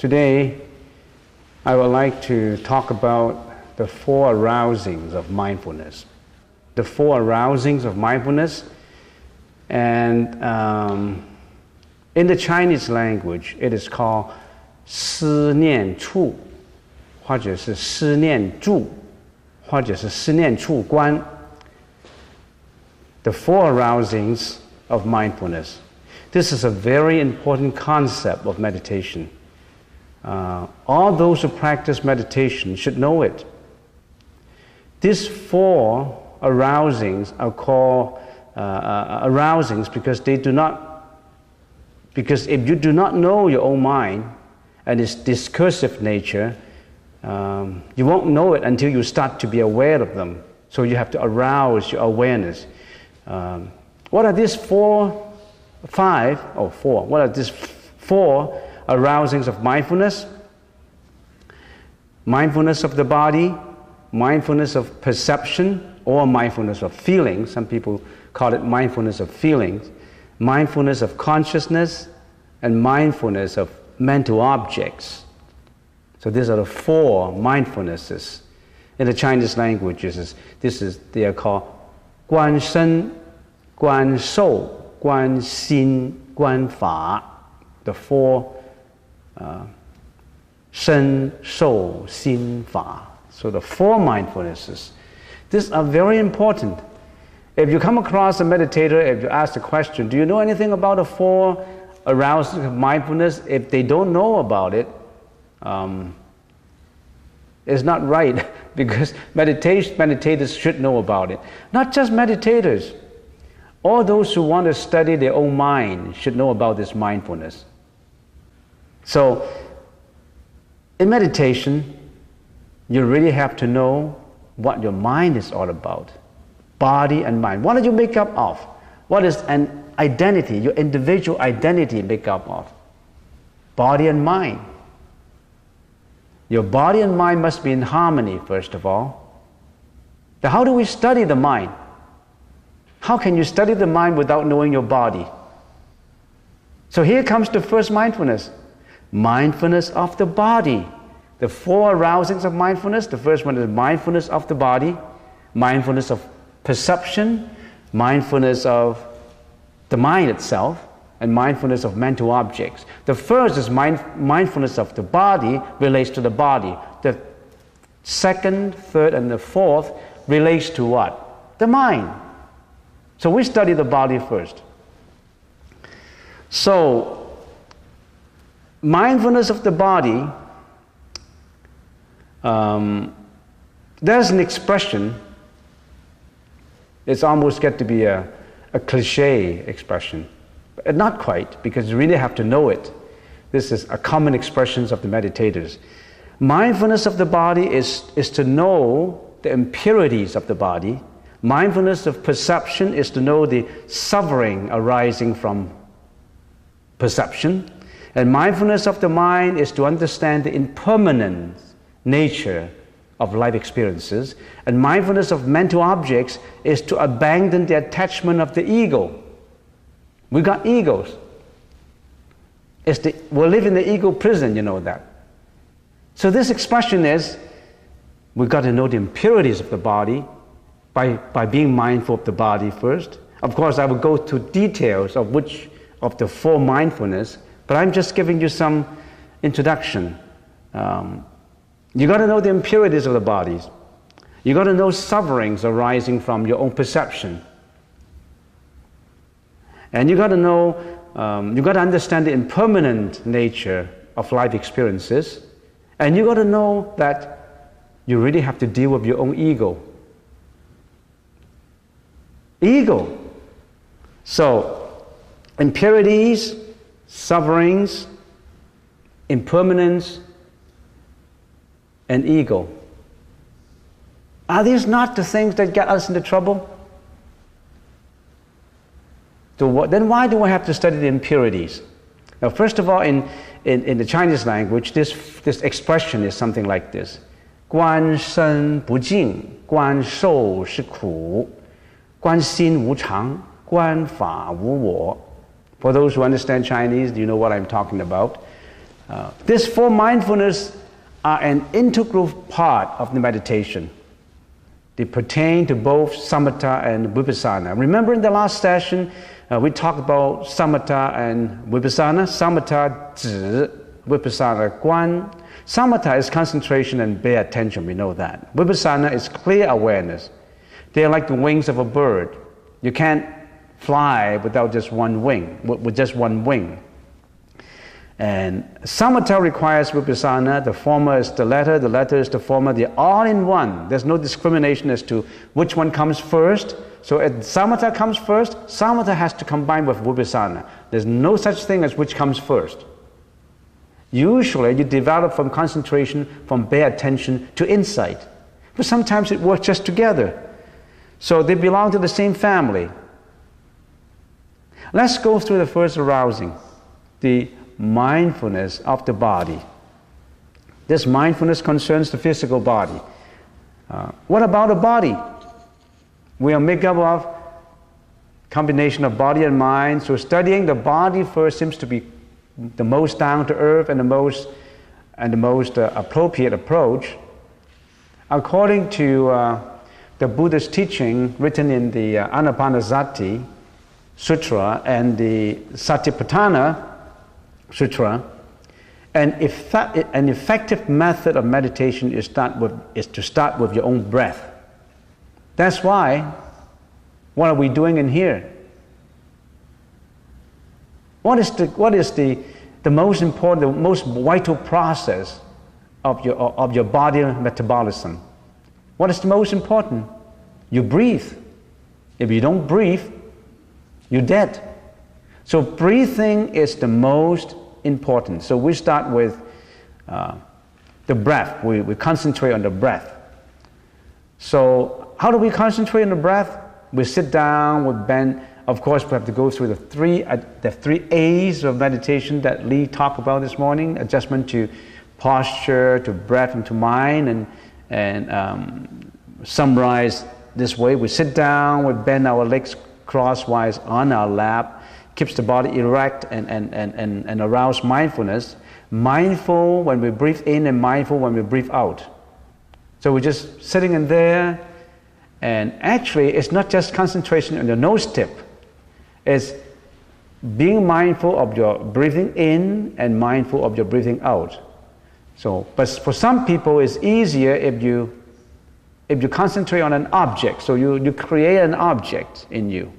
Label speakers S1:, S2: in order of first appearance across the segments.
S1: Today, I would like to talk about the 4 arousings of mindfulness. The 4 arousings of mindfulness, and in the Chinese language, it is called 思念处，或者是思念住，或者是思念处观。The 4 arousings of mindfulness. This is a very important concept of meditation. All those who practice meditation should know it. These 4 arousings are called arousings because if you do not know your own mind and its discursive nature, you won't know it until you start to be aware of them. So you have to arouse your awareness. What are these 4 arousings of mindfulness? Mindfulness of the body, mindfulness of perception, or mindfulness of feelings. Some people call it mindfulness of feelings. Mindfulness of consciousness, and mindfulness of mental objects. So these are the 4 mindfulnesses. In the Chinese languages, they are called 观身, 观受, 观心, 观法. The 4 身, 受, 心, 法. So the 4 mindfulnesses. These are very important. If you come across a meditator, if you ask the question, do you know anything about the 4 arousings of mindfulness? If they don't know about it, it's not right, because meditators should know about it. Not just meditators. All those who want to study their own mind should know about this mindfulness. So, in meditation, you really have to know what your mind is all about. Body and mind. What are you made up of? What is an identity, your individual identity made up of? Body and mind. Your body and mind must be in harmony, first of all. Now, how do we study the mind? How can you study the mind without knowing your body? So here comes the first mindfulness. Mindfulness of the body. The 4 arousings of mindfulness. The first one is mindfulness of the body, mindfulness of perception, mindfulness of the mind itself, and mindfulness of mental objects. The first is mindfulness of the body, relates to the body. The second, third, and the 4th relates to what? The mind. So we study the body first. So, mindfulness of the body, there's an expression. It's almost get to be a cliche expression. But not quite, because you really have to know it. This is a common expression of the meditators. Mindfulness of the body is to know the impurities of the body. Mindfulness of perception is to know the suffering arising from perception. And mindfulness of the mind is to understand the impermanent nature of life experiences. And mindfulness of mental objects is to abandon the attachment of the ego. We got egos. We live in the ego prison, you know that. So this expression is, we've got to know the impurities of the body by being mindful of the body first. Of course, I will go to details of which of the 4 mindfulness, but I'm just giving you some introduction. You got to know the impurities of the bodies. You got to know sufferings arising from your own perception. And you got to know, you got to understand the impermanent nature of life experiences. And you got to know that you really have to deal with your own ego. Ego. So, impurities, sufferings, impermanence, and ego. Are these not the things that get us into trouble? Then why do we have to study the impurities? Now, first of all, in the Chinese language, this expression is something like this. 观身不净，观受是苦，观心无常，观法无我. For those who understand Chinese, you know what I'm talking about. These four mindfulness are an integral part of the meditation. They pertain to both samatha and vipassana. Remember in the last session, we talked about samatha and vipassana. Samatha, 止, vipassana, Guan. Samatha is concentration and bare attention, we know that. Vipassana is clear awareness. They are like the wings of a bird. You can't fly without just one wing, with just one wing. And samatha requires vipassana. The former is the latter is the former. They're all in one. There's no discrimination as to which one comes first. So if samatha comes first, samatha has to combine with vipassana. There's no such thing as which comes first. Usually you develop from concentration, from bare attention to insight. But sometimes it works just together. So they belong to the same family. Let's go through the first arousing, the mindfulness of the body. This mindfulness concerns the physical body. What about the body? We are made up of combination of body and mind. So studying the body first seems to be the most down to earth and the most appropriate approach. According to the Buddha's teaching written in the Anapanasati Sutra and the Satipatthana Sutra, an effective method of meditation is to start with your own breath. That's why, what are we doing in here? What is the most important, the most vital process of your body metabolism? What is the most important? You breathe. If you don't breathe, you're dead. So breathing is the most important. So we start with the breath. We concentrate on the breath. So how do we concentrate on the breath? We sit down, we bend. Of course, we have to go through the three A's of meditation that Lee talked about this morning: adjustment to posture, to breath, and to mind. And summarize this way: we sit down, we bend our legs crosswise on our lap, keeps the body erect and arouse mindfulness. Mindful when we breathe in and mindful when we breathe out. So we're just sitting in there, and actually it's not just concentration on the nose tip. It's being mindful of your breathing in and mindful of your breathing out. So, but for some people it's easier if you concentrate on an object. So you create an object in you.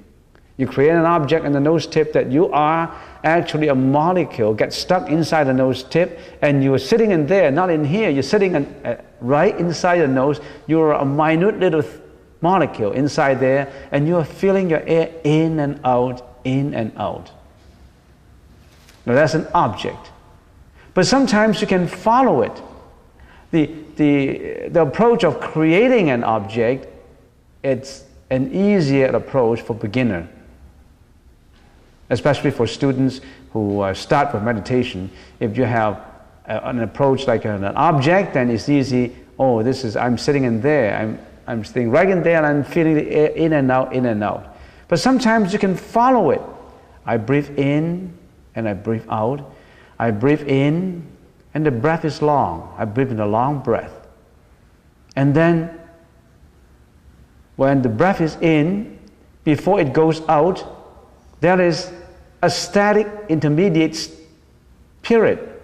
S1: You create an object in the nose tip that you are actually a molecule, gets stuck inside the nose tip, and you are sitting in there, not in here. You're sitting right inside the nose. You're a minute little molecule inside there, and you are feeling your air in and out, in and out. Now that's an object. But sometimes you can follow it. The approach of creating an object, it's an easier approach for beginner, especially for students who start with meditation. If you have an approach like an object, then it's easy. Oh, I'm sitting in there. I'm sitting right in there, and I'm feeling the air in and out, in and out. But sometimes you can follow it. I breathe in and I breathe out. I breathe in, and the breath is long. I breathe in a long breath. And then, when the breath is in, before it goes out, there is a static intermediate period.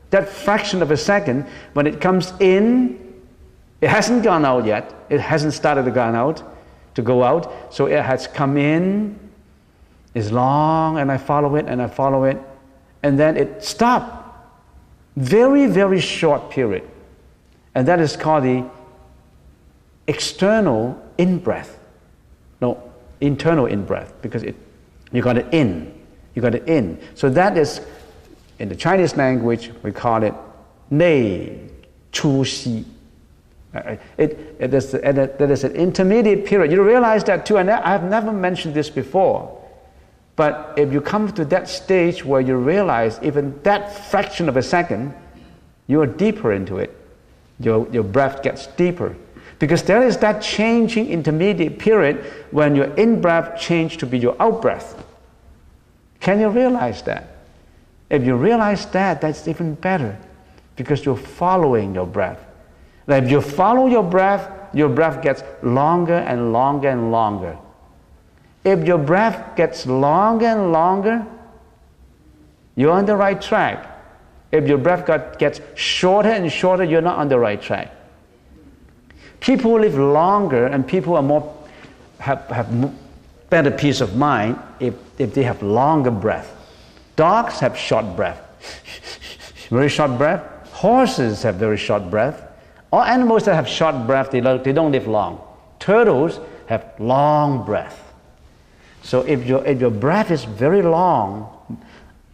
S1: That fraction of a second, when it comes in, it hasn't gone out yet. It hasn't started to go out. So it has come in, is long, and I follow it, and I follow it. And then it stopped. Very, very short period. And that is called the external in-breath. No, internal in-breath, because you got it in. You got it in. So that is, in the Chinese language, we call it 内出息. That is an intermediate period. You realize that too, and I have never mentioned this before. But if you come to that stage where you realize even that fraction of a second, you are deeper into it. Your breath gets deeper. Because there is that changing intermediate period when your in-breath changes to be your out-breath. Can you realize that? If you realize that, that's even better, because you're following your breath. If you follow your breath gets longer and longer and longer. If your breath gets longer and longer, you're on the right track. If your breath gets shorter and shorter, you're not on the right track. People who live longer and people are have better peace of mind if they have longer breath. Dogs have short breath, very short breath. Horses have very short breath. All animals that have short breath, they don't live long. Turtles have long breath. So if your breath is very long,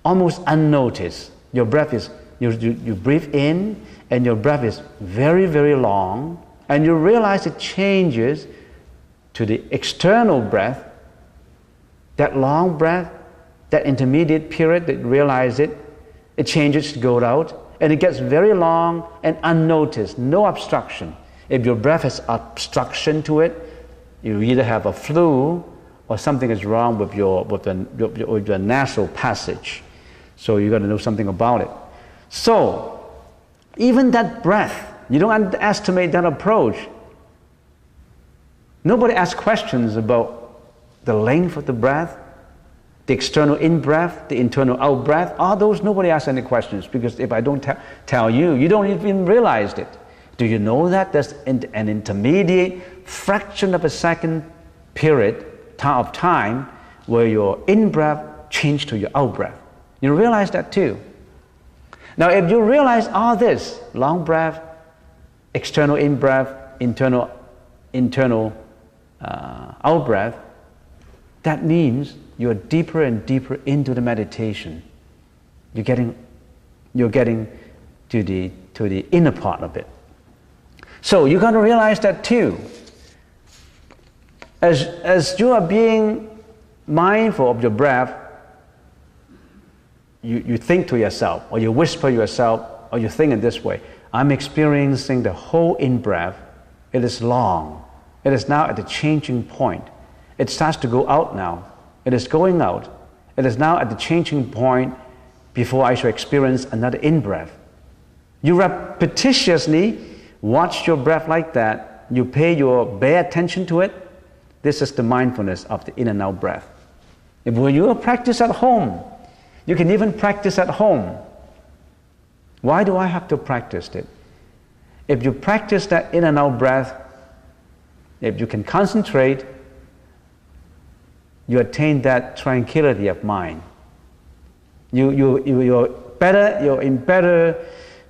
S1: almost unnoticed, your breath is, you breathe in and your breath is very, very long, and you realize it changes to the external breath, that long breath, that intermediate period that you realize it changes to go out, and it gets very long and unnoticed, no obstruction. If your breath has obstruction to it, you either have a flu or something is wrong with your nasal passage. So you got to know something about it. So even that breath, you don't underestimate that approach. Nobody asks questions about the length of the breath, the external in-breath, the internal out-breath. All those, nobody asks any questions, because if I don't tell you, you don't even realize it. Do you know that there's an intermediate fraction of a second period of time where your in-breath changed to your out-breath? You realize that too. Now if you realize all this, long breath, external in-breath, internal out-breath, that means you're deeper and deeper into the meditation. You're getting to the inner part of it. So you got to realize that too. As you are being mindful of your breath, you think to yourself, or you whisper yourself, or you think in this way: I'm experiencing the whole in-breath. It is long. It is now at the changing point. It starts to go out now. It is going out. It is now at the changing point before I shall experience another in-breath. You repetitiously watch your breath like that. You pay your bare attention to it. This is the mindfulness of the in and out breath. If when you practice at home, you can even practice at home. Why do I have to practice it? If you practice that in and out breath, if you can concentrate, you attain that tranquility of mind. You're in better,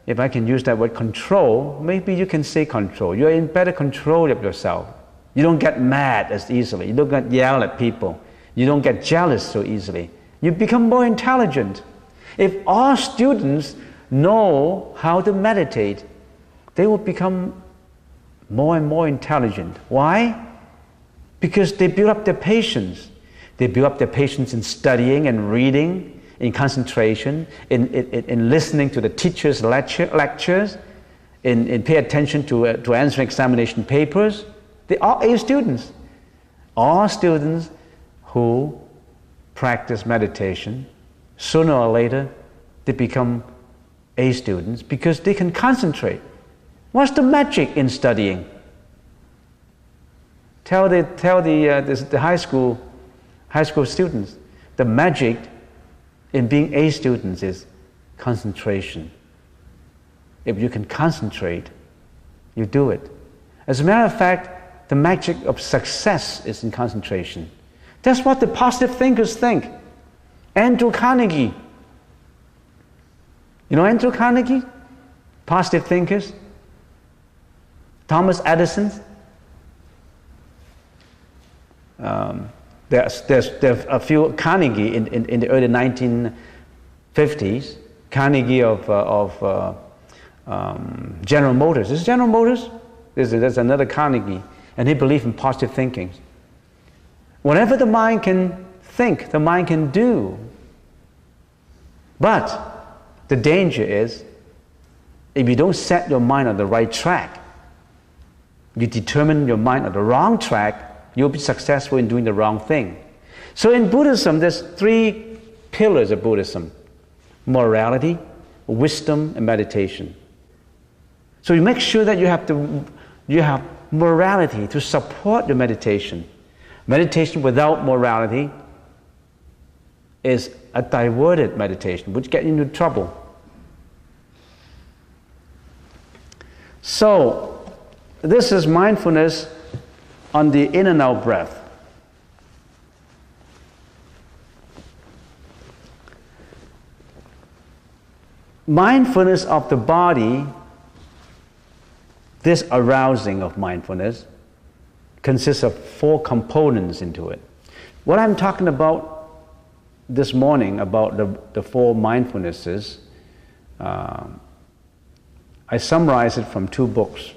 S1: if I can use that word, control. Maybe you can say control. You're in better control of yourself. You don't get mad as easily. You don't get yell at people. You don't get jealous so easily. You become more intelligent. If all students know how to meditate, they will become more and more intelligent. Why? Because they build up their patience. They build up their patience in studying and reading, in concentration, in listening to the teacher's lectures, in pay attention to answering examination papers. They are A students. All students who practice meditation, sooner or later, they become A students because they can concentrate. What's the magic in studying? Tell the high school students, the magic in being A students is concentration. If you can concentrate, you do it. As a matter of fact, the magic of success is in concentration. That's what the positive thinkers think. Andrew Carnegie. You know Andrew Carnegie? Positive thinkers. Thomas Edison. There's a few Carnegie in the early 1950s. Carnegie of General Motors. Is it General Motors? There's another Carnegie, and he believed in positive thinking. Whatever the mind can think, the mind can do. But the danger is, if you don't set your mind on the right track, you determine your mind on the wrong track, you'll be successful in doing the wrong thing. So in Buddhism, there's three pillars of Buddhism. morality, wisdom, and meditation. So you make sure that you have morality to support your meditation. Meditation without morality is a diverted meditation, which gets into trouble. So, this is mindfulness on the in and out breath. Mindfulness of the body, this arousing of mindfulness, consists of 4 components into it. What I'm talking about this morning about the 4 mindfulnesses, I summarize it from 2 books,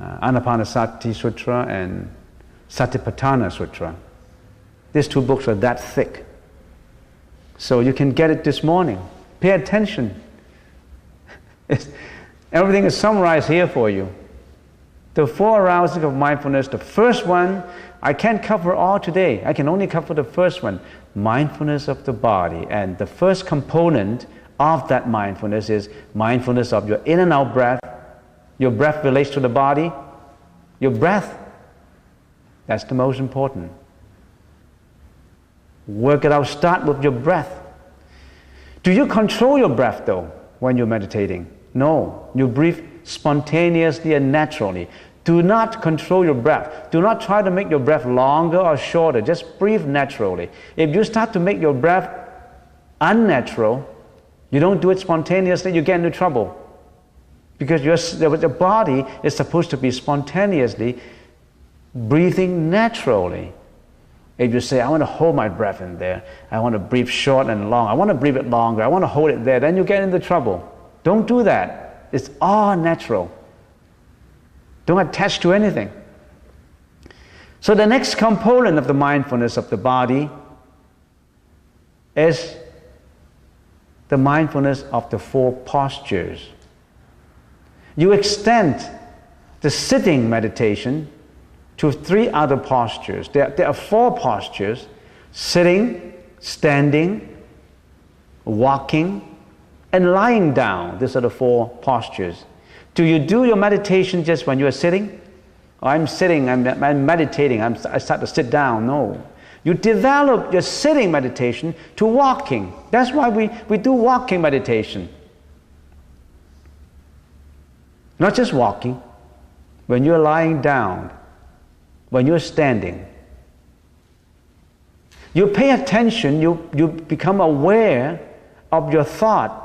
S1: Anapanasati Sutra and Satipatthana Sutra. These 2 books are that thick. So you can get it this morning. Pay attention. Everything is summarized here for you. The 4 arousing of mindfulness, the first one, I can't cover all today. I can only cover the first one, mindfulness of the body. And the first component of that mindfulness is mindfulness of your in and out breath. Your breath relates to the body. Your breath, that's the most important. Work it out, start with your breath. Do you control your breath though when you're meditating? No, you breathe spontaneously and naturally. Do not control your breath. Do not try to make your breath longer or shorter. Just breathe naturally. If you start to make your breath unnatural, you don't do it spontaneously, you get into trouble. Because the body is supposed to be spontaneously breathing naturally. If you say, I want to hold my breath in there, I want to breathe short and long, I want to breathe it longer, I want to hold it there, then you get into trouble. Don't do that. It's all natural. Don't attach to anything. So the next component of the mindfulness of the body is the mindfulness of the 4 postures. You extend the sitting meditation to 3 other postures. There are 4 postures: sitting, standing, walking, and lying down. These are the 4 postures. Do you do your meditation just when you are sitting? Oh, I'm sitting, I'm meditating, I start to sit down. No. You develop your sitting meditation to walking. That's why we do walking meditation. Not just walking. When you're lying down, when you're standing, you pay attention, you become aware of your thought.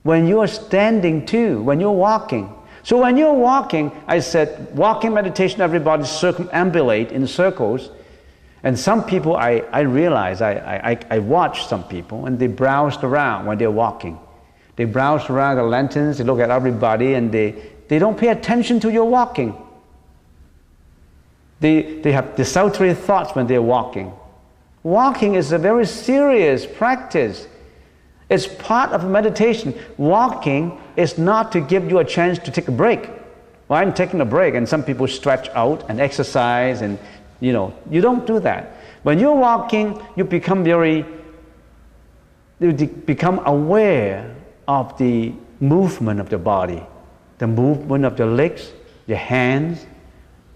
S1: When you're standing too, when you're walking. So when you're walking, I said, walking meditation, everybody circumambulate in circles. And some people, I realize, I watch some people, and they browse around when they're walking. They browse around the lanterns, they look at everybody, and they don't pay attention to your walking. They have desultory thoughts when they're walking. Walking is a very serious practice. It's part of meditation. Walking is not to give you a chance to take a break. Well, I'm taking a break, and some people stretch out and exercise, and you don't do that. When you're walking, you become aware of the movement of the body, the movement of the legs, your hands,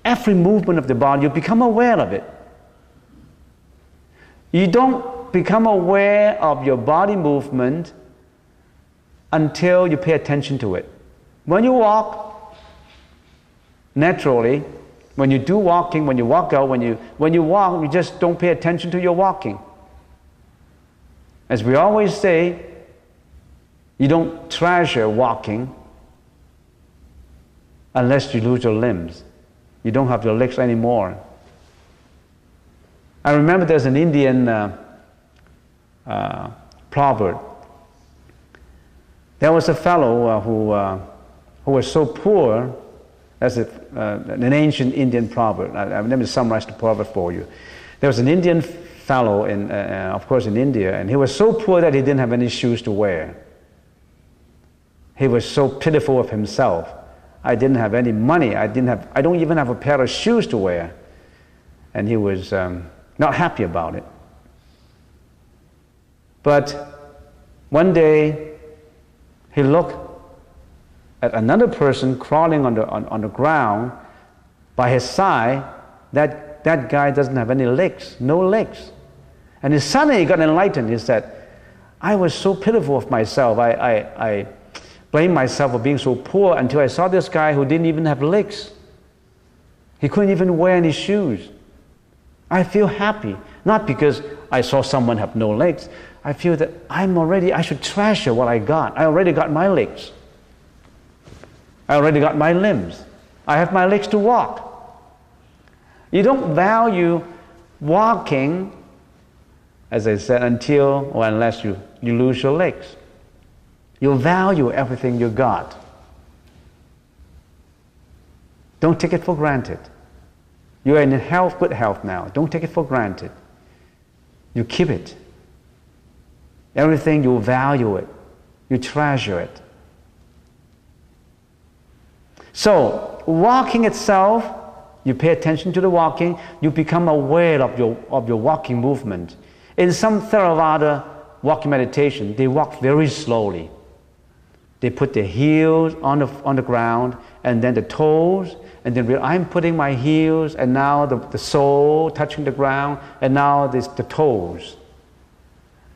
S1: every movement of the body, you become aware of it. You don't become aware of your body movement until you pay attention to it. When you walk, naturally, when you do walking, when you walk out, when you walk, you just don't pay attention to your walking. As we always say, you don't treasure walking unless you lose your limbs. You don't have your legs anymore. I remember there's an Indian proverb. There was a fellow who was so poor. That's an ancient Indian proverb. Let me summarize the proverb for you. There was an Indian fellow, of course in India, and he was so poor that he didn't have any shoes to wear. He was so pitiful of himself. I didn't have any money. I don't even have a pair of shoes to wear. And he was not happy about it. But one day, he looked at another person crawling on the ground by his side. That guy doesn't have any legs, no legs. And he suddenly got enlightened. He said, I was so pitiful of myself. I blamed myself for being so poor until I saw this guy who didn't even have legs. He couldn't even wear any shoes. I feel happy, not because I saw someone have no legs. I feel that I should treasure what I got. I already got my legs. I already got my limbs. I have my legs to walk. You don't value walking, as I said, until or unless you lose your legs. You value everything you got. Don't take it for granted. You are in good health now. Don't take it for granted. You keep it. Everything, you value it. You treasure it. So, walking itself, you pay attention to the walking, you become aware of your walking movement. In some Theravada walking meditation, they walk very slowly. They put their heels on the ground, and then the toes, and then I'm putting my heels, and now the sole touching the ground, and now the toes.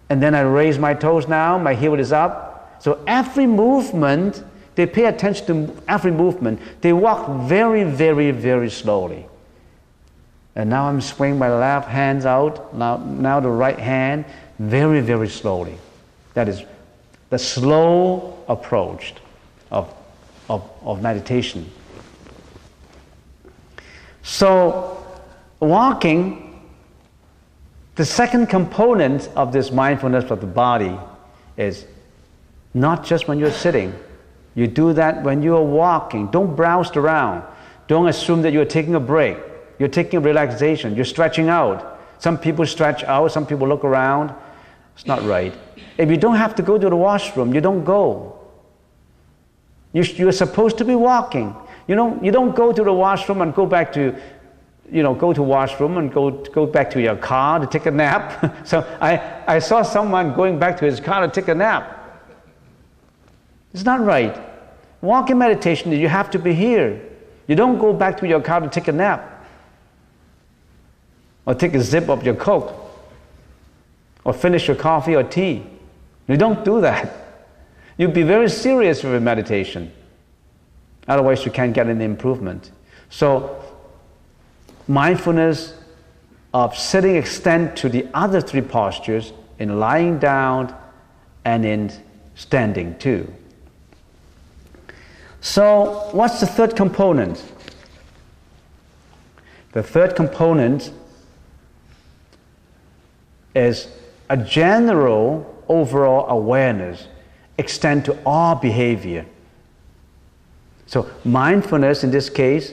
S1: And then I raise my toes now, my heel is up. So every movement, they pay attention to every movement. They walk very, very, very slowly. And now I'm swinging my left hands out, now the right hand, very, very slowly. That is the slow approach of meditation. So, walking, the second component of this mindfulness of the body is not just when you're sitting. You do that when you're walking. Don't browse around. Don't assume that you're taking a break. You're taking a relaxation. You're stretching out. Some people stretch out. Some people look around. It's not right. If you don't have to go to the washroom, you don't go. You're supposed to be walking. You don't go to the washroom and go back to, go to washroom and go back to your car to take a nap. So I saw someone going back to his car to take a nap. It's not right. Walking meditation, you have to be here. You don't go back to your car to take a nap, or take a sip of your Coke, or finish your coffee or tea. You don't do that. You be very serious with your meditation. Otherwise, you can't get any improvement. So, mindfulness of sitting extend to the other three postures in lying down and in standing too. So, what's the third component? The third component is a general overall awareness extend to all behavior. So, mindfulness in this case,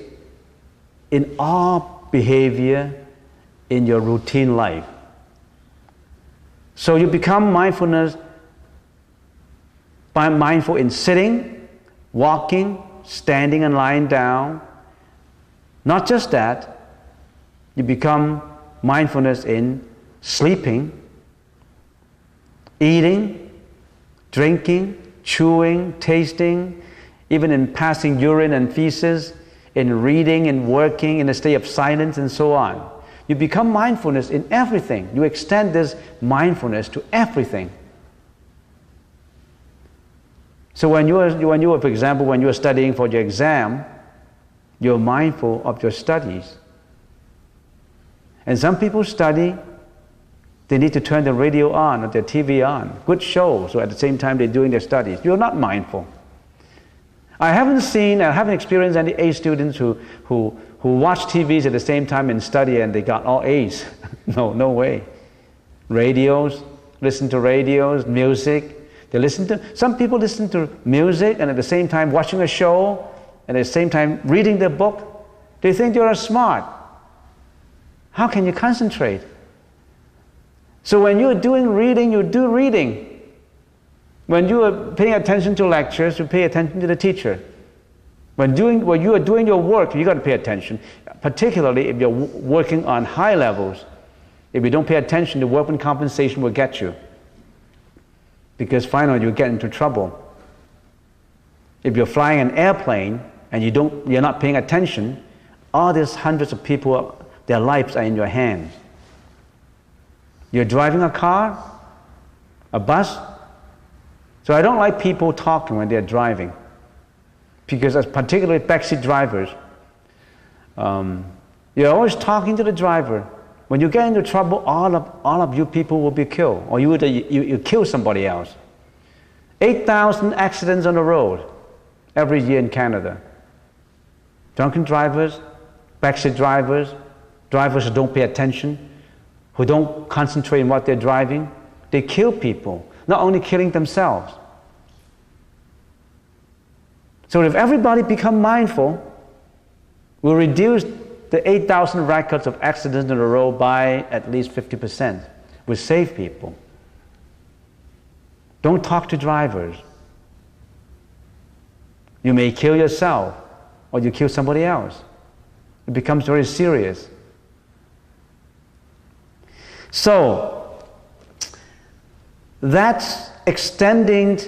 S1: in all behavior in your routine life. So, you become mindful in sitting, walking, standing and lying down. Not just that, you become mindfulness in sleeping, eating, drinking, chewing, tasting, even in passing urine and feces, in reading and working, in a state of silence and so on. You become mindfulness in everything. You extend this mindfulness to everything. So when you are, for example, when you are studying for your exam, you're mindful of your studies. And some people study, they need to turn the radio on or their TV on. Good show, so at the same time they're doing their studies. You're not mindful. I haven't experienced any A students who watch TVs at the same time and study and they got all A's. No way. Radios, listen to radios, music. Some people listen to music and at the same time watching a show and at the same time reading their book. They think you're smart. How can you concentrate? So when you're doing reading, you do reading. When you are paying attention to lectures, you pay attention to the teacher. When you are doing your work, you got to pay attention. Particularly if you're working on high levels. If you don't pay attention, the workman compensation will get you. because finally you get into trouble. If you're flying an airplane and you're not paying attention, all these hundreds of people, their lives are in your hands. You're driving a car, a bus. So I don't like people talking when they're driving, because as particularly taxi drivers, you're always talking to the driver. When you get into trouble, all of you people will be killed, or you kill somebody else. 8,000 accidents on the road every year in Canada. Drunken drivers, backseat drivers, drivers who don't pay attention, who don't concentrate on what they're driving, they kill people, not only killing themselves. So if everybody become mindful, we'll reduce the 8,000 records of accidents on the road by at least 50%. We'll save people. Don't talk to drivers. You may kill yourself, or you kill somebody else. It becomes very serious. So, that's extending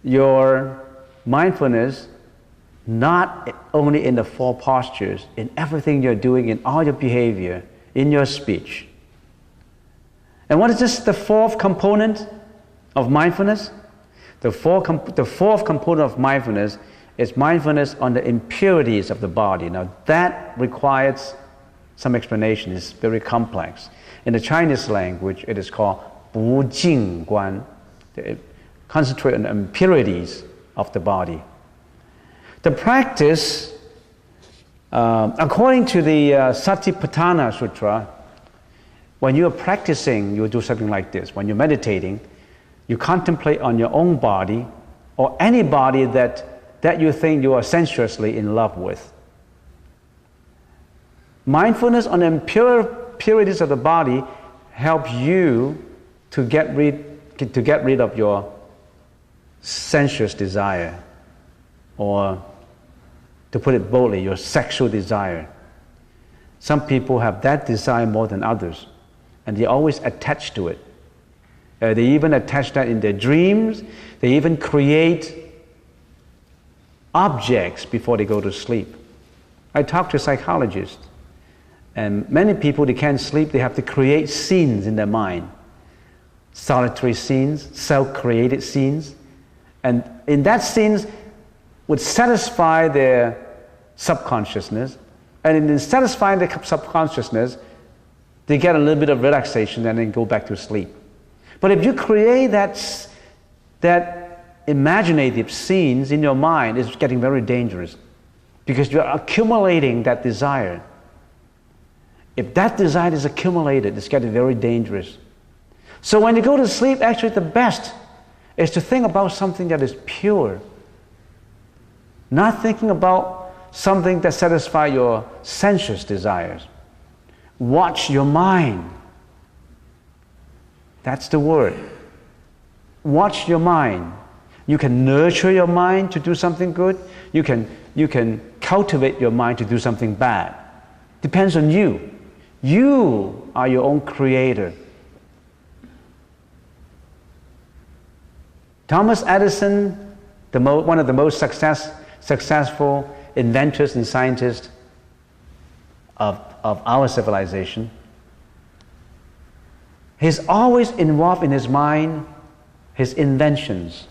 S1: your mindfulness not only in the four postures, in everything you're doing, in all your behavior, in your speech. And what is this, the fourth component of mindfulness? The fourth component of mindfulness is mindfulness on the impurities of the body. Now that requires some explanation. It's very complex. In the Chinese language, it is called 不净观. Concentrate on the impurities of the body. The practice, according to the Satipatthana Sutra, when you are practicing, you do something like this. When you're meditating, you contemplate on your own body or any body that you think you are sensuously in love with. Mindfulness on the impurities of the body helps you to get rid of your sensuous desire, or to put it boldly, your sexual desire. Some people have that desire more than others, and they always attach to it. They even attach that in their dreams. They even create objects before they go to sleep. I talk to psychologists, and many people, they can't sleep. They have to create scenes in their mind. Solitary scenes, self-created scenes. And in that scenes would satisfy their subconsciousness. And in satisfying the subconsciousness, they get a little bit of relaxation and then go back to sleep. But if you create that imaginative scenes in your mind, it's getting very dangerous, because you're accumulating that desire. If that desire is accumulated, it's getting very dangerous. So when you go to sleep, actually the best is to think about something that is pure. Not thinking about something that satisfies your sensuous desires. Watch your mind. That's the word. Watch your mind. You can nurture your mind to do something good. You can cultivate your mind to do something bad. Depends on you. You are your own creator. Thomas Edison, one of the most successful inventors and scientists of our civilization, he's always involved in his mind, his inventions.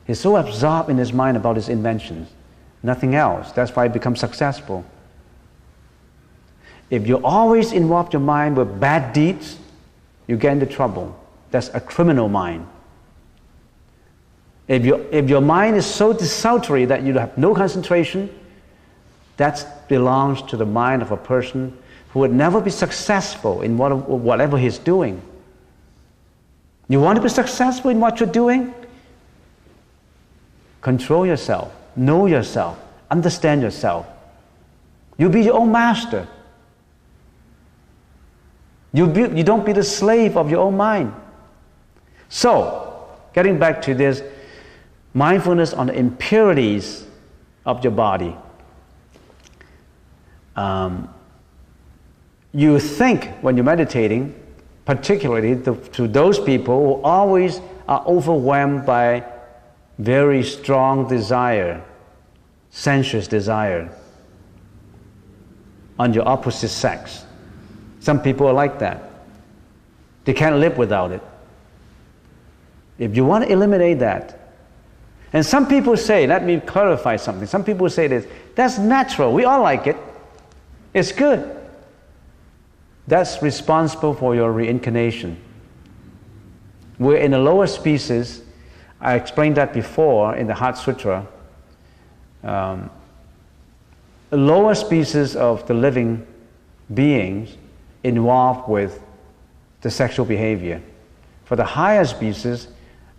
S1: He's so absorbed in his mind about his inventions, nothing else. That's why he becomes successful. If you always involve your mind with bad deeds, you get into trouble. That's a criminal mind. If your mind is so desultory that you have no concentration, that belongs to the mind of a person who would never be successful in whatever he's doing. You want to be successful in what you're doing? Control yourself, know yourself, understand yourself. You be your own master. You don't be the slave of your own mind. So, getting back to this, mindfulness on the impurities of your body. You think when you're meditating, particularly to those people who always are overwhelmed by very strong desire, sensuous desire on your opposite sex. Some people are like that. They can't live without it. If you want to eliminate that, and some people say, let me clarify something. Some people say this, that's natural. We all like it. It's good. That's responsible for your reincarnation. We're in a lower species. I explained that before in the Heart Sutra. A lower species of the living beings involved with the sexual behavior. For the higher species,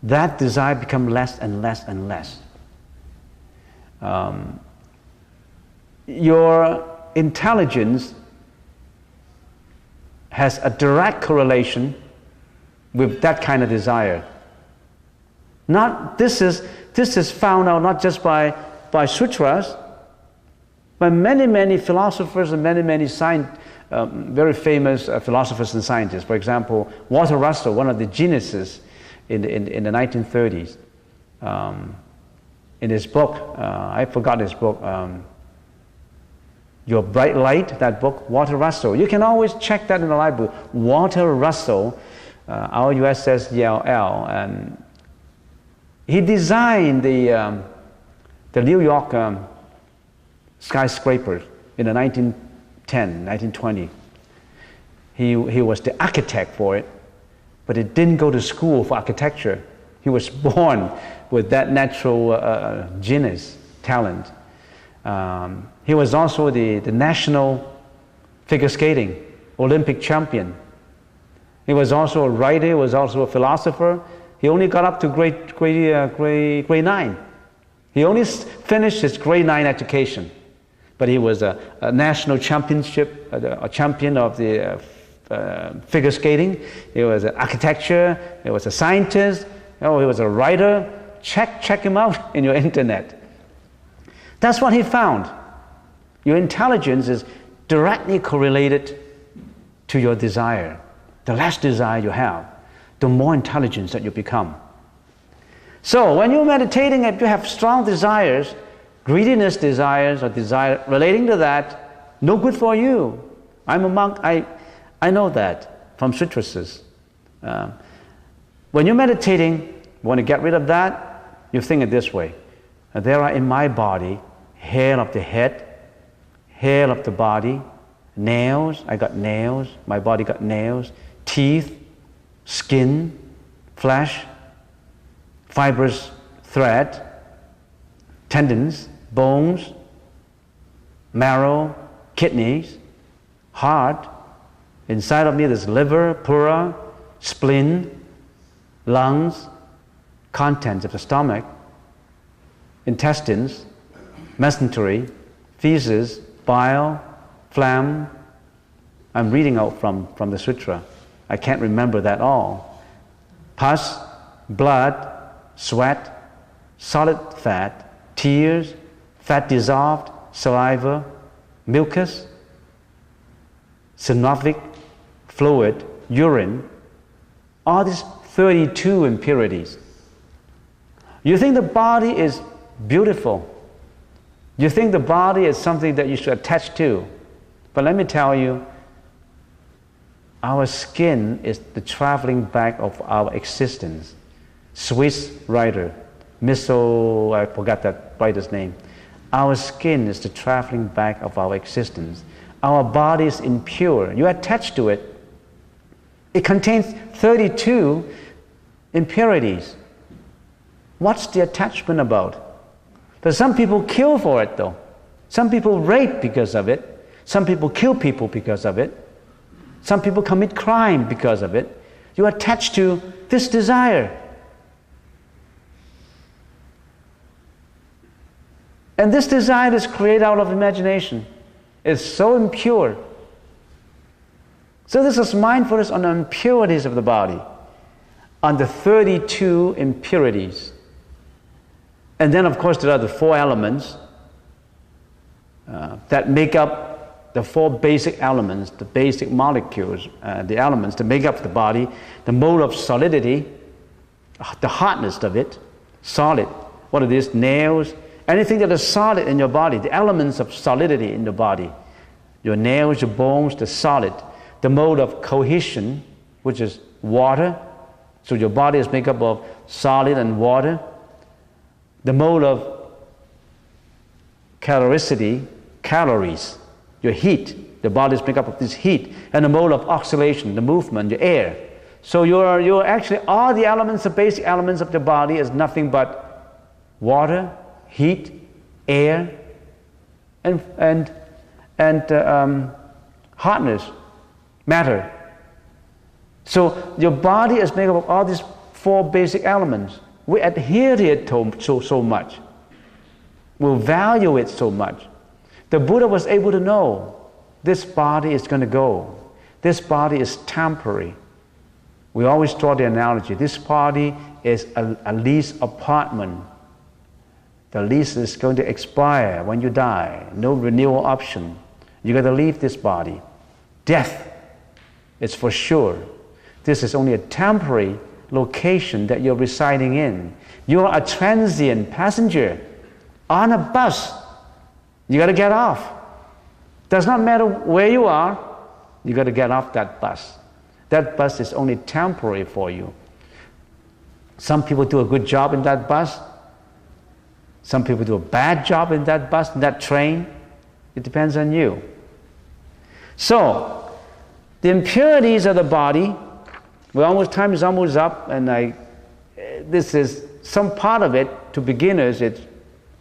S1: that desire becomes less and less and less. Your intelligence has a direct correlation with that kind of desire. This is found out not just by sutras, but many philosophers and many very famous philosophers and scientists. For example, Walter Russell, one of the geniuses in the 1930s, in his book, I forgot his book, Your Bright Light, that book, Walter Russell. You can always check that in the library. Walter Russell, R-U-S-S-E-L-L, and he designed the New York skyscrapers in the 1920. He was the architect for it, but he didn't go to school for architecture. He was born with that natural genius, talent. He was also the national figure skating Olympic champion. He was also a writer, he was also a philosopher. He only got up to grade 9. He only finished his grade 9 education. But he was a national championship, a champion of the figure skating. He was an architecture, he was a scientist, he was a writer. Check him out in your internet. That's what he found. Your intelligence is directly correlated to your desire. The less desire you have, the more intelligence that you become. So when you're meditating, if you have strong desires, greediness desires or desire relating to that, no good for you. I'm a monk, I know that from sutras. When you're meditating, you want to get rid of that, you think it this way. There are in my body hair of the head, hair of the body, nails, I got nails, my body got nails, teeth, skin, flesh, fibrous thread, tendons, bones, marrow, kidneys, heart. Inside of me there's liver, pura, spleen, lungs, contents of the stomach, intestines, mesentery, feces, bile, phlegm. I'm reading out from the sutra. I can't remember that all. Pus, blood, sweat, solid fat, tears, fat dissolved, saliva, mucus, synovic fluid, urine, all these 32 impurities. You think the body is beautiful. You think the body is something that you should attach to. But let me tell you, our skin is the traveling bag of our existence. Swiss writer, I forgot that writer's name. Our skin is the traveling bag of our existence. Our body is impure. You attach to it. It contains 32 impurities. What's the attachment about? But some people kill for it though. Some people rape because of it. Some people kill people because of it. Some people commit crime because of it. You attach to this desire. And this desire is created out of imagination. It's so impure. So this is mindfulness on the impurities of the body, on the 32 impurities. And then of course there are the 4 elements that make up the four basic elements, the basic molecules, the elements that make up the body, the mode of solidity, the hardness of it, solid. What are these? Nails, anything that is solid in your body, the elements of solidity in the body. Your nails, your bones, the solid. The mode of cohesion, which is water. So your body is made up of solid and water. The mode of caloricity, calories, your heat. The body is made up of this heat. And the mode of oscillation, the movement, your air. So you're actually, all the elements, the basic elements of the body is nothing but water, heat, air, and hardness, matter. So your body is made up of all these four basic elements. We adhere to it so much. We value it so much. The Buddha was able to know this body is going to go. This body is temporary. We always draw the analogy. This body is a leased apartment. The lease is going to expire when you die. No renewal option. You got to leave this body. Death is for sure. This is only a temporary location that you're residing in. You're a transient passenger on a bus. You got to get off. Does not matter where you are, you got to get off that bus. That bus is only temporary for you. Some people do a good job in that bus. Some people do a bad job in that bus, in that train. It depends on you. So, the impurities of the body, time is almost up, and this is some part of it. To beginners,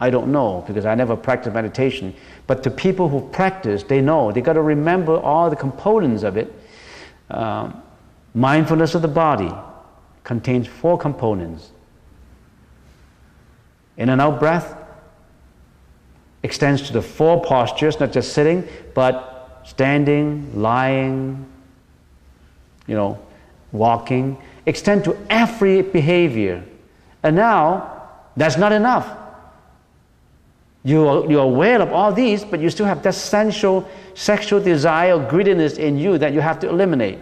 S1: I don't know, because I never practiced meditation. But to people who practice, they know. They got to remember all the components of it. Mindfulness of the body contains 4 components. In and out breath extends to the 4 postures, not just sitting, but standing, lying, walking. Extend to every behavior. And now, that's not enough. You're aware of all these, but you still have that sensual, sexual desire or greediness in you that you have to eliminate.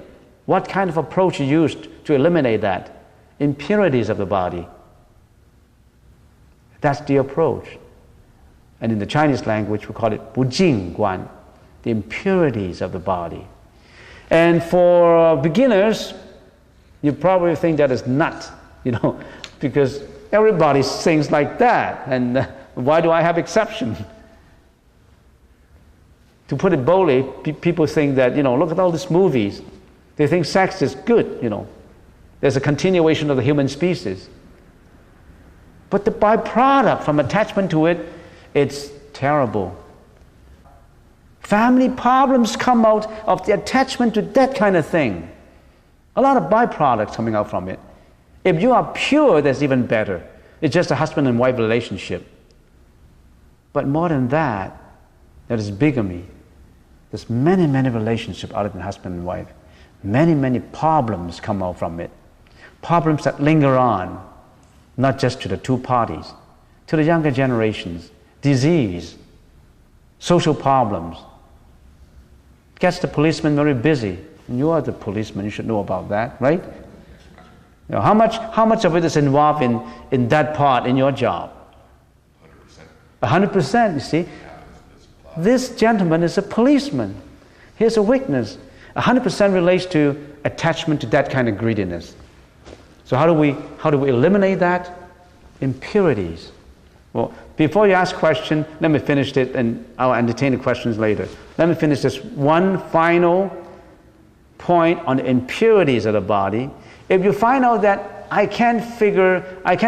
S1: What kind of approach you used to eliminate that? Impurities of the body. That's the approach. And in the Chinese language, we call it 不净观, the impurities of the body. And for beginners, you probably think that is nuts, because everybody sings like that. And why do I have exception? To put it boldly, people think that, look at all these movies. They think sex is good, There's a continuation of the human species. But the byproduct from attachment to it, it's terrible. Family problems come out of the attachment to that kind of thing. A lot of byproducts coming out from it. If you are pure, that's even better. It's just a husband and wife relationship. But more than that, there is bigamy. There's many, many relationships other than husband and wife. Many, many problems come out from it. Problems that linger on, not just to the 2 parties, to the younger generations. Disease, social problems. Gets the policeman very busy. And you are the policeman, you should know about that, right? How much of it is involved in that part in your job? 100%. 100%, you see. This gentleman is a policeman. Here's a witness. 100% relates to attachment to that kind of greediness. So how do we eliminate that? Impurities. Well, before you ask question, let me finish it, and I'll entertain the questions later. Let me finish this one final point on the impurities of the body. If you find out that I can't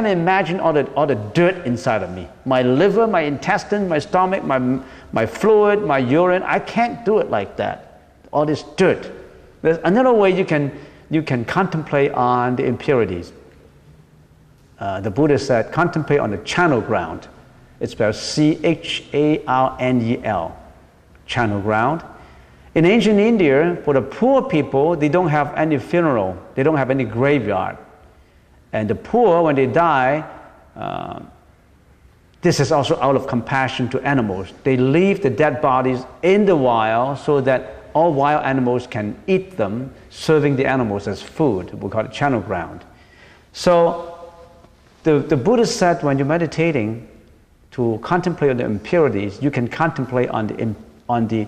S1: imagine all the dirt inside of me. My liver, my intestine, my stomach, my fluid, my urine, I can't do it like that. All this dirt. There's another way you can contemplate on the impurities. The Buddha said, contemplate on the channel ground. It's spelled C-H-A-R-N-E-L. Channel ground. In ancient India, for the poor people, they don't have any funeral. They don't have any graveyard. And the poor, when they die, This is also out of compassion to animals. They leave the dead bodies in the wild so that all wild animals can eat them, serving the animals as food. We call it channel ground. So the Buddha said when you're meditating to contemplate on the impurities, you can contemplate on the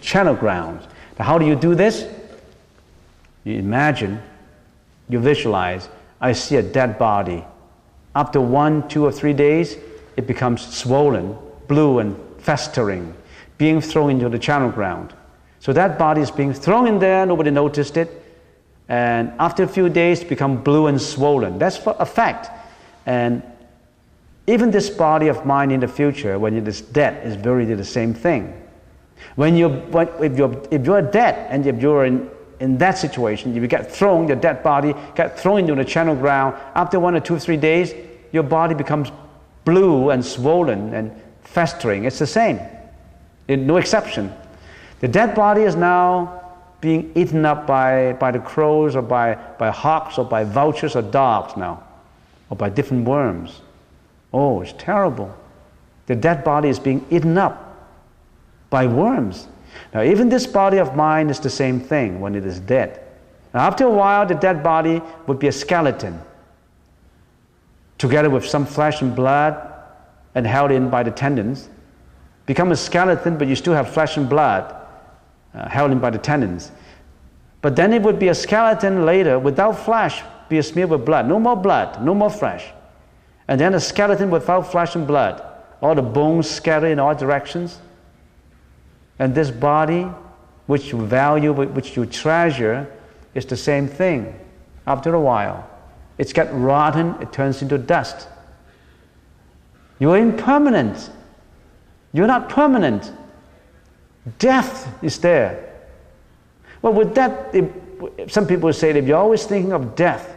S1: channel grounds. Now, how do you do this? You imagine, you visualize, I see a dead body. After 1, 2, or 3 days, it becomes swollen, blue and festering, being thrown into the channel ground. So that body is being thrown in there, nobody noticed it, and after a few days it becomes blue and swollen. That's for a fact. And even this body of mine in the future, when it is dead, is buried in the same thing. If you're dead and if you're in that situation, if you get thrown, your dead body get thrown into the channel ground, after 1 or 2, 3 days, your body becomes blue and swollen and festering. It's the same, no exception. The dead body is now being eaten up by the crows or by hawks or by vultures or dogs now, or by different worms. Oh, it's terrible. The dead body is being eaten up by worms. Now, even this body of mine is the same thing when it is dead. Now, after a while, the dead body would be a skeleton, together with some flesh and blood and held in by the tendons. Become a skeleton, but you still have flesh and blood held in by the tendons. But then it would be a skeleton later without flesh, be a smear with blood. No more flesh. And then a skeleton without flesh and blood. All the bones scattered in all directions. And this body, which you value, which you treasure, is the same thing. After a while, it's got rotten, it turns into dust. You're impermanent. You're not permanent. Death is there. Well, with that, some people say that if you're always thinking of death,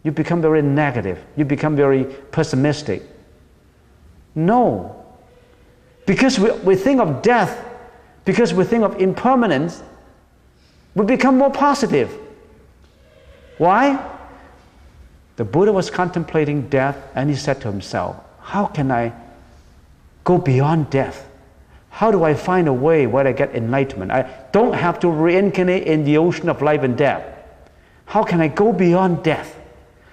S1: you become very negative. You become very pessimistic. No. Because we think of death, because we think of impermanence, we become more positive. Why? The Buddha was contemplating death and he said to himself, how can I go beyond death? How do I find a way where I get enlightenment? I don't have to reincarnate in the ocean of life and death. How can I go beyond death?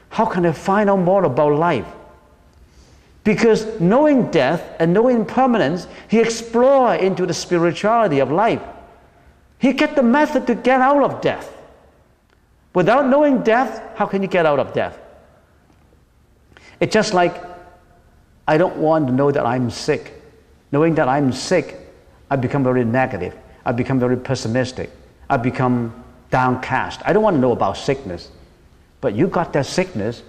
S1: How can I find out more about life? Because knowing death and knowing impermanence, he explored into the spirituality of life. He get the method to get out of death. Without knowing death, how can you get out of death? It's just like, I don't want to know that I'm sick. Knowing that I'm sick, I become very negative. I become very pessimistic. I become downcast. I don't want to know about sickness. But you got that sickness.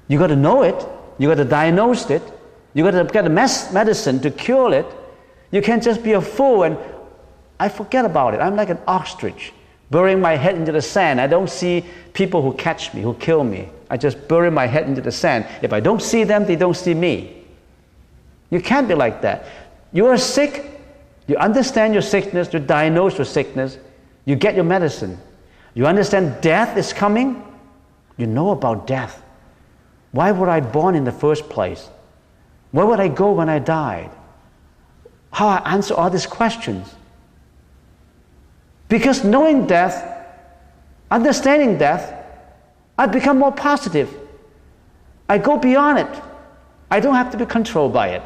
S1: You got to know it. You got to diagnose it. You got to get a medicine to cure it. You can't just be a fool and I forget about it. I'm like an ostrich, burying my head into the sand. I don't see people who catch me, who kill me. I just bury my head into the sand. If I don't see them, they don't see me. You can't be like that. You are sick. You understand your sickness. You diagnose your sickness. You get your medicine. You understand death is coming. You know about death. Why were I born in the first place? Where would I go when I died? How I answer all these questions? Because knowing death, understanding death, I become more positive. I go beyond it. I don't have to be controlled by it.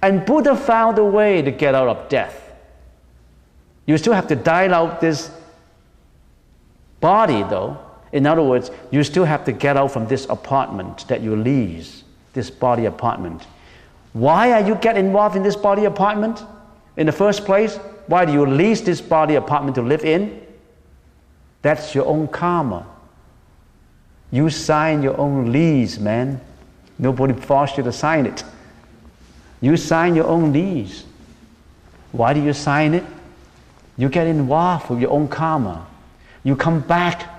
S1: And Buddha found a way to get out of death. You still have to die out this body though. In other words, you still have to get out from this apartment that you lease, this body apartment. Why are you get involved in this body apartment in the first place? Why do you lease this body apartment to live in? That's your own karma. You sign your own lease, man. Nobody forced you to sign it. You sign your own lease. Why do you sign it? You get involved with your own karma. You come back.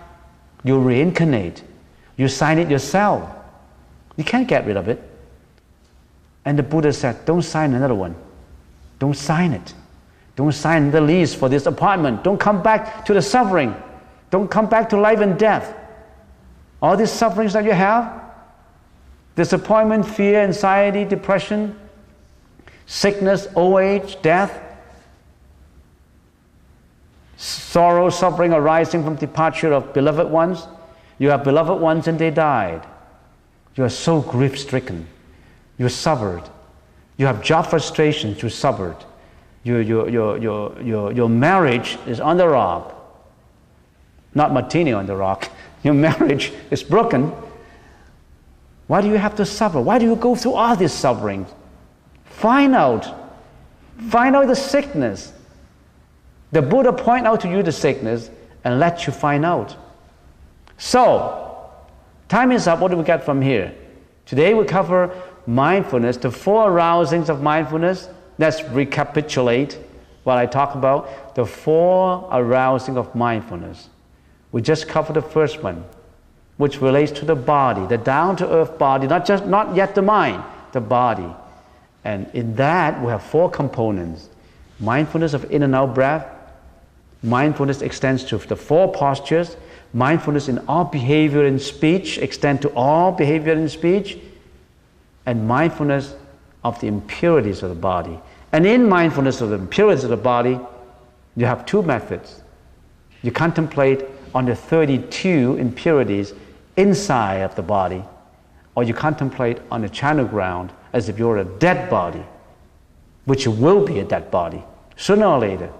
S1: You reincarnate. You sign it yourself. You can't get rid of it. And the Buddha said, don't sign another one. Don't sign it. Don't sign the lease for this apartment. Don't come back to the suffering. Don't come back to life and death. All these sufferings that you have, disappointment, fear, anxiety, depression, sickness, old age, death, sorrow, suffering arising from departure of beloved ones. You have beloved ones and they died. You are so grief-stricken. You suffered. You have job frustrations. You suffered. Your marriage is on the rock. Not martini on the rock. Your marriage is broken. Why do you have to suffer? Why do you go through all these sufferings? Find out the sickness. The Buddha point out to you the sickness and let you find out. So, time is up. What do we get from here? Today we cover mindfulness, the 4 arousings of mindfulness. Let's recapitulate what I talk about, the 4 arousing of mindfulness. We just covered the first one, which relates to the body, the down-to-earth body, not yet the mind, the body. And in that, we have 4 components. Mindfulness of in and out breath. Mindfulness extends to the 4 postures. Mindfulness in all behavior and speech extends to all behavior and speech. And mindfulness of the impurities of the body. And in mindfulness of the impurities of the body, you have 2 methods. You contemplate on the 32 impurities inside of the body, or you contemplate on the channel ground as if you're a dead body, which will be a dead body sooner or later.